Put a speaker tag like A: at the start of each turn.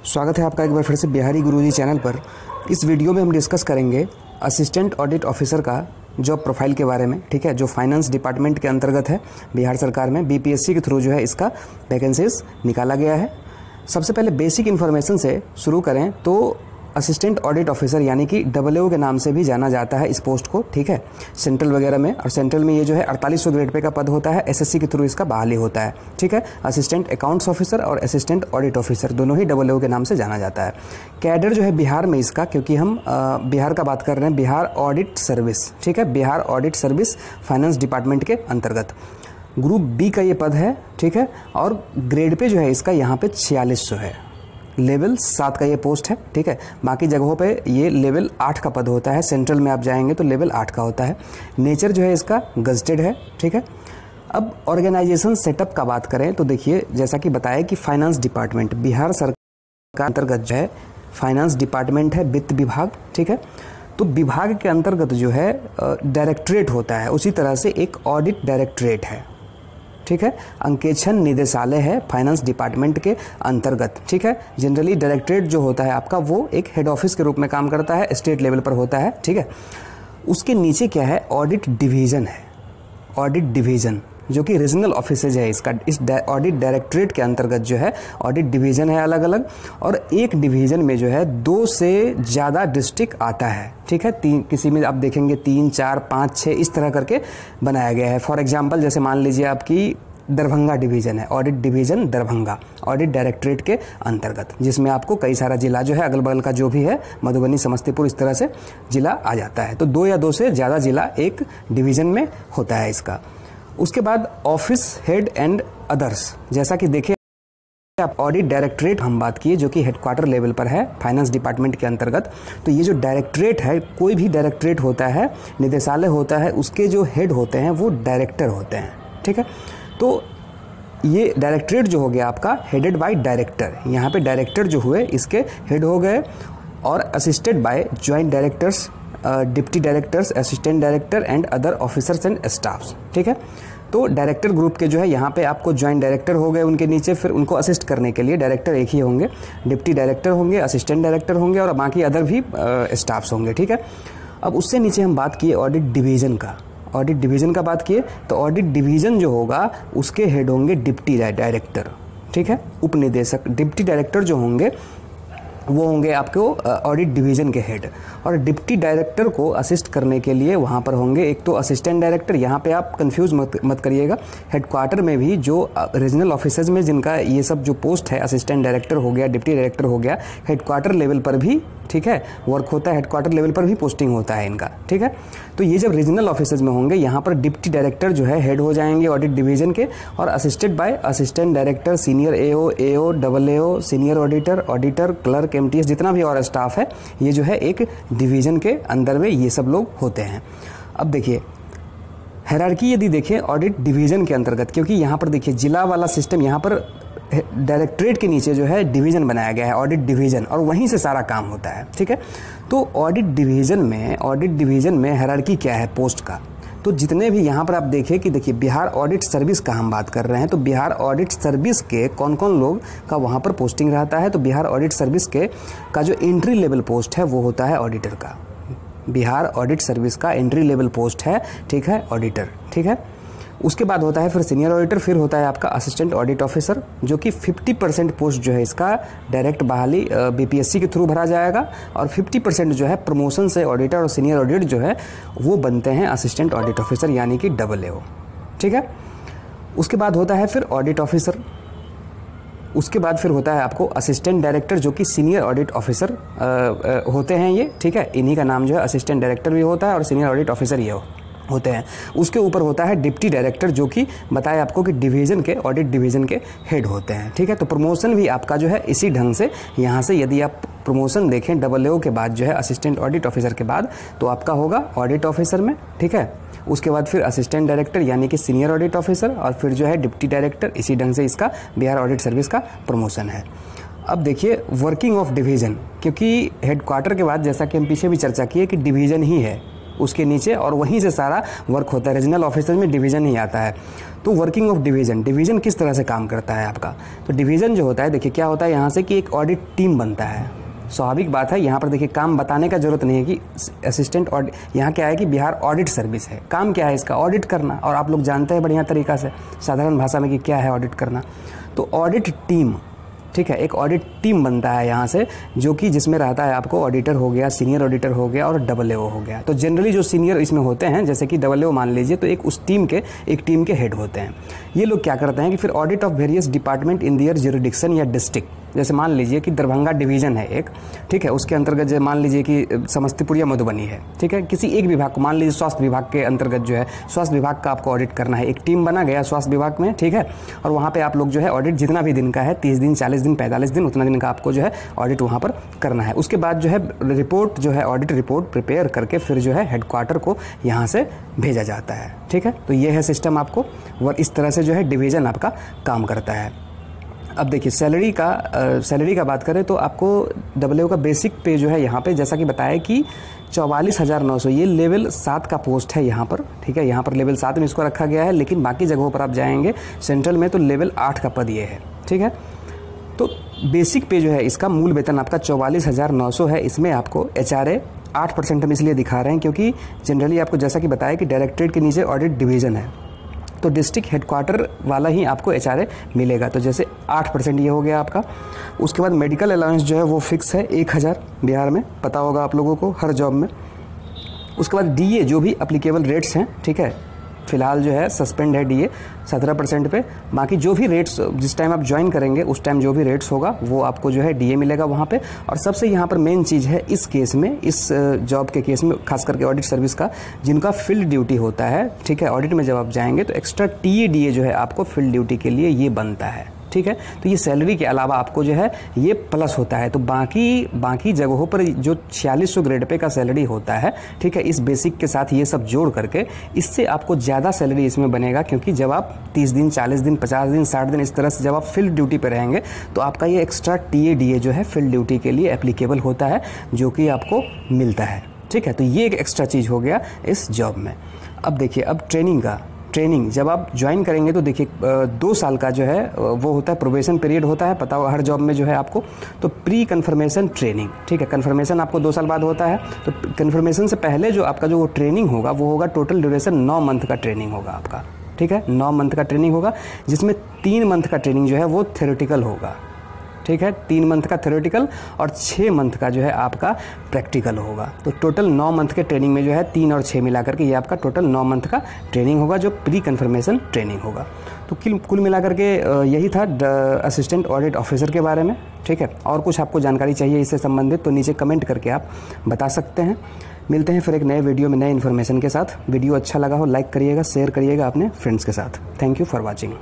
A: स्वागत है आपका एक बार फिर से बिहारी गुरुजी चैनल पर। इस वीडियो में हम डिस्कस करेंगे असिस्टेंट ऑडिट ऑफिसर का जॉब प्रोफाइल के बारे में, ठीक है, जो फाइनेंस डिपार्टमेंट के अंतर्गत है बिहार सरकार में। बीपीएससी के थ्रू जो है इसका वैकेंसीज निकाला गया है। सबसे पहले बेसिक इन्फॉर्मेशन से शुरू करें तो असिस्टेंट ऑडिट ऑफिसर यानी कि AA के नाम से भी जाना जाता है इस पोस्ट को, ठीक है, सेंट्रल वगैरह में। और सेंट्रल में ये जो है 4800 ग्रेड पे का पद होता है, एसएससी के थ्रू इसका बहाली होता है, ठीक है। असिस्टेंट अकाउंट्स ऑफिसर और असिस्टेंट ऑडिट ऑफिसर दोनों ही AA के नाम से जाना जाता है। कैडर जो है बिहार में इसका, क्योंकि हम बिहार का बात कर रहे हैं, बिहार ऑडिट सर्विस, ठीक है, Bihar audit service finance department के अंतर्गत ग्रुप बी का ये पद है, ठीक है। और ग्रेड पे जो है इसका यहाँ पे 4600 है। लेवल 7 का ये पोस्ट है, ठीक है। बाकी जगहों पे ये लेवल 8 का पद होता है। सेंट्रल में आप जाएंगे तो लेवल 8 का होता है। नेचर जो है इसका गजटेड है, ठीक है। अब ऑर्गेनाइजेशन सेटअप का बात करें तो देखिए, जैसा कि बताया कि फाइनेंस डिपार्टमेंट बिहार सरकार का अंतर्गत जो है फाइनेंस डिपार्टमेंट है, वित्त विभाग, ठीक है। तो विभाग के अंतर्गत जो है डायरेक्टरेट होता है, उसी तरह से एक ऑडिट डायरेक्टरेट है, ठीक है। अंकेक्षण निदेशालय है फाइनेंस डिपार्टमेंट के अंतर्गत, ठीक है। जनरली डायरेक्टरेट जो होता है आपका वो एक हेड ऑफिस के रूप में काम करता है, स्टेट लेवल पर होता है, ठीक है। उसके नीचे क्या है, ऑडिट डिवीजन है। ऑडिट डिवीजन जो कि रीजनल ऑफिसेज है इसका, इस ऑडिट डायरेक्टरेट के अंतर्गत जो है ऑडिट डिवीजन है अलग अलग। और एक डिवीजन में जो है 2 से ज़्यादा डिस्ट्रिक्ट आता है, ठीक है। किसी में आप देखेंगे 3, 4, 5, 6 इस तरह करके बनाया गया है। फॉर एग्जांपल जैसे मान लीजिए आपकी दरभंगा डिवीजन है, audit division Darbhanga audit directorate के अंतर्गत, जिसमें आपको कई सारा जिला जो है अगल बगल का जो भी है, मधुबनी, समस्तीपुर, इस तरह से जिला आ जाता है। तो 2 या 2 से ज़्यादा जिला एक डिवीजन में होता है इसका। उसके बाद ऑफिस हेड एंड अदर्स, जैसा कि देखिए आप ऑडिट डायरेक्टरेट हम बात किए जो कि हेडक्वार्टर लेवल पर है फाइनेंस डिपार्टमेंट के अंतर्गत। तो ये जो डायरेक्टरेट है, कोई भी डायरेक्टरेट होता है, निदेशालय होता है, उसके जो हेड होते हैं वो डायरेक्टर होते हैं, ठीक है। तो ये डायरेक्टरेट जो हो गया आपका हेडेड बाय डायरेक्टर, यहाँ पे डायरेक्टर जो हुए इसके हेड हो गए, और assisted by joint directors, deputy directors, assistant director and other officers and staffs, ठीक है। तो डायरेक्टर ग्रुप के जो है यहाँ पे आपको ज्वाइंट डायरेक्टर हो गए, उनके नीचे फिर उनको असिस्ट करने के लिए डायरेक्टर एक ही होंगे, डिप्टी डायरेक्टर होंगे, असिस्टेंट डायरेक्टर होंगे और बाकी अदर भी स्टाफ्स होंगे, ठीक है। अब उससे नीचे हम बात किए ऑडिट डिवीजन का। ऑडिट डिवीजन का बात किए तो ऑडिट डिवीजन जो होगा उसके हेड होंगे डिप्टी डायरेक्टर, ठीक है, उपनिदेशक। डिप्टी डायरेक्टर जो होंगे वो होंगे आपको ऑडिट डिवीजन के हेड, और डिप्टी डायरेक्टर को असिस्ट करने के लिए वहाँ पर होंगे एक तो असिस्टेंट डायरेक्टर। यहाँ पे आप कंफ्यूज मत करिएगा, हेडक्वार्टर में भी जो रीजनल ऑफिसर्स में जिनका ये सब जो पोस्ट है, असिस्टेंट डायरेक्टर हो गया, डिप्टी डायरेक्टर हो गया, हेडक्वार्टर लेवल पर भी, ठीक है, वर्क होता है, हेडक्वार्टर लेवल पर भी पोस्टिंग होता है इनका, ठीक है। तो ये जब रीजनल ऑफिसर्स में होंगे, यहाँ पर डिप्टी डायरेक्टर जो है हेड हो जाएंगे ऑडिट डिवीजन के, और assisted by assistant director, senior AO, AA, senior auditor, auditor, clerk, MTS, जितना भी और स्टाफ है, ये जो है एक डिवीजन के अंदर में ये सब लोग होते हैं। अब देखिए हायरार्की यदि देखें ऑडिट डिवीजन के अंतर्गत, क्योंकि यहाँ पर देखिए जिला वाला सिस्टम, यहाँ पर डायरेक्टरेट के नीचे जो है डिवीजन बनाया गया है, ऑडिट डिवीजन, और वहीं से सारा काम होता है, ठीक है। तो ऑडिट डिवीजन में हायरार्की क्या है पोस्ट का, तो जितने भी यहाँ पर आप देखें कि देखिए बिहार ऑडिट सर्विस का हम बात कर रहे हैं, तो बिहार ऑडिट सर्विस के कौन कौन लोग का वहाँ पर पोस्टिंग रहता है। तो बिहार ऑडिट सर्विस के का जो एंट्री लेवल पोस्ट है वो होता है ऑडिटर का। बिहार ऑडिट सर्विस का एंट्री लेवल पोस्ट है, ठीक है, ऑडिटर, ठीक है। उसके बाद होता है फिर सीनियर ऑडिटर, फिर होता है आपका असिस्टेंट ऑडिट ऑफिसर, जो कि 50% पोस्ट जो है इसका डायरेक्ट बहाली बीपीएससी के थ्रू भरा जाएगा, और 50% जो है प्रमोशन से ऑडिटर और सीनियर ऑडिट जो है वो बनते हैं असिस्टेंट ऑडिट ऑफिसर यानी कि AA, ठीक है। उसके बाद होता है फिर ऑडिट ऑफिसर, उसके बाद फिर होता है आपको असिस्टेंट डायरेक्टर, जो कि सीनियर ऑडिट ऑफिसर होते हैं ये, ठीक है। इन्हीं का नाम जो है असिस्टेंट डायरेक्टर भी होता है और सीनियर ऑडिट ऑफिसर ये होते हैं। उसके ऊपर होता है डिप्टी डायरेक्टर, जो कि बताया आपको कि डिवीजन के, ऑडिट डिवीजन के हेड होते हैं, ठीक है। तो प्रमोशन भी आपका जो है इसी ढंग से, यहाँ से यदि आप प्रमोशन देखें AA के बाद जो है असिस्टेंट ऑडिट ऑफिसर के बाद, तो आपका होगा ऑडिट ऑफिसर में, ठीक है। उसके बाद फिर असिस्टेंट डायरेक्टर यानी कि सीनियर ऑडिट ऑफिसर, और फिर जो है डिप्टी डायरेक्टर। इसी ढंग से इसका बिहार ऑडिट सर्विस का प्रमोशन है। अब देखिए वर्किंग ऑफ डिवीजन, क्योंकि हेडक्वार्टर के बाद जैसा कि हम पीछे भी चर्चा किए कि डिवीजन ही है, उसके नीचे, और वहीं से सारा वर्क होता है। रीजनल ऑफिसर में डिवीज़न ही आता है। तो वर्किंग ऑफ डिवीज़न किस तरह से काम करता है आपका, तो डिवीज़न जो होता है, देखिए क्या होता है यहाँ से कि एक ऑडिट टीम बनता है। स्वाभाविक बात है, यहाँ पर देखिए काम बताने का जरूरत नहीं है कि असिस्टेंट ऑडिट, यहाँ क्या है कि बिहार ऑडिट सर्विस है। काम क्या है इसका, ऑडिट करना, और आप लोग जानते हैं बढ़िया तरीक़ा से साधारण भाषा में कि क्या है ऑडिट करना। तो ऑडिट टीम, ठीक है, एक ऑडिट टीम बनता है यहाँ से, जो कि जिसमें रहता है आपको ऑडिटर हो गया, सीनियर ऑडिटर हो गया और AAO हो गया। तो जनरली जो सीनियर इसमें होते हैं, जैसे कि AAO मान लीजिए, तो एक टीम के हेड होते हैं। ये लोग क्या करते हैं कि फिर audit of various department in their jurisdiction या डिस्ट्रिक्ट, जैसे मान लीजिए कि दरभंगा डिवीज़न है एक, ठीक है, उसके अंतर्गत जो मान लीजिए कि समस्तीपुर या मधुबनी है, ठीक है, किसी एक विभाग को, मान लीजिए स्वास्थ्य विभाग के अंतर्गत जो है स्वास्थ्य विभाग का आपको ऑडिट करना है। एक टीम बना गया स्वास्थ्य विभाग में, ठीक है, और वहाँ पे आप लोग जो है ऑडिट जितना भी दिन का है, 30 दिन, 40 दिन, 45 दिन, उतना दिन का आपको जो है ऑडिट वहाँ पर करना है। उसके बाद जो है रिपोर्ट जो है ऑडिट रिपोर्ट प्रिपेयर करके फिर जो है हेडक्वार्टर को यहाँ से भेजा जाता है, ठीक है। तो ये है सिस्टम आपको, और इस तरह से जो है डिवीज़न आपका काम करता है। अब देखिए सैलरी का बात करें तो आपको AAO का बेसिक पे जो है यहाँ पे जैसा कि बताया कि 44,900, ये लेवल 7 का पोस्ट है यहाँ पर, ठीक है। यहाँ पर लेवल 7 में इसको रखा गया है, लेकिन बाकी जगहों पर आप जाएंगे सेंट्रल में तो लेवल 8 का पद ये है, ठीक है। तो बेसिक पे जो है इसका मूल वेतन आपका 44,900 है। इसमें आपको HRA 8% हम इसलिए दिखा रहे हैं क्योंकि जनरली आपको जैसा कि बताया कि डायरेक्टरेट के नीचे ऑडिट डिवीज़न है, तो डिस्ट्रिक्ट हेडक्वार्टर वाला ही आपको HRA मिलेगा। तो जैसे 8% ये हो गया आपका। उसके बाद मेडिकल अलाउंस जो है वो फिक्स है 1,000, बिहार में पता होगा आप लोगों को हर जॉब में। उसके बाद DA जो भी अप्लीकेबल रेट्स हैं, ठीक है, फिलहाल जो है सस्पेंड है DA 17% पे। बाकी जो भी रेट्स जिस टाइम आप ज्वाइन करेंगे उस टाइम जो भी रेट्स होगा वो आपको जो है DA मिलेगा वहाँ पे। और सबसे यहाँ पर मेन चीज़ है इस केस में, इस जॉब के केस में, खास करके ऑडिट सर्विस का, जिनका फील्ड ड्यूटी होता है, ठीक है, ऑडिट में जब आप जाएंगे तो एक्स्ट्रा TA जो है आपको फील्ड ड्यूटी के लिए ये बनता है, ठीक है। तो ये सैलरी के अलावा आपको जो है ये प्लस होता है। तो बाकी जगहों पर जो 4600 ग्रेड पे का सैलरी होता है, ठीक है, इस बेसिक के साथ ये सब जोड़ करके इससे आपको ज़्यादा सैलरी इसमें बनेगा, क्योंकि जब आप 30 दिन, 40 दिन, 50 दिन, 60 दिन इस तरह से जब आप फील्ड ड्यूटी पर रहेंगे तो आपका ये एक्स्ट्रा TA जो है फील्ड ड्यूटी के लिए एप्लीकेबल होता है, जो कि आपको मिलता है, ठीक है। तो ये एक एक्स्ट्रा चीज़ हो गया इस जॉब में। अब देखिए, अब ट्रेनिंग जब आप ज्वाइन करेंगे तो देखिए 2 साल का जो है वो होता है, प्रोबेशन पीरियड होता है, पता हो हर जॉब में जो है आपको। तो प्री कन्फर्मेशन ट्रेनिंग, ठीक है, कन्फर्मेशन आपको 2 साल बाद होता है। तो कन्फर्मेशन से पहले जो आपका जो ट्रेनिंग होगा वो होगा, टोटल ड्यूरेशन 9 मंथ का ट्रेनिंग होगा आपका, ठीक है, 9 मंथ का ट्रेनिंग होगा, जिसमें 3 मंथ का ट्रेनिंग जो है वो थ्योरेटिकल होगा, ठीक है, 3 मंथ का थ्योरेटिकल और 6 मंथ का जो है आपका प्रैक्टिकल होगा। तो टोटल 9 मंथ के ट्रेनिंग में जो है 3 और 6 मिला करके ये आपका टोटल 9 मंथ का ट्रेनिंग होगा, जो प्री कन्फर्मेशन ट्रेनिंग होगा। तो कुल मिला करके यही था असिस्टेंट ऑडिट ऑफिसर के बारे में, ठीक है। और कुछ आपको जानकारी चाहिए इससे संबंधित तो नीचे कमेंट करके आप बता सकते हैं। मिलते हैं फिर एक नए वीडियो में नए इन्फॉर्मेशन के साथ। वीडियो अच्छा लगा हो लाइक करिएगा, शेयर करिएगा अपने फ्रेंड्स के साथ। Thank you for watching.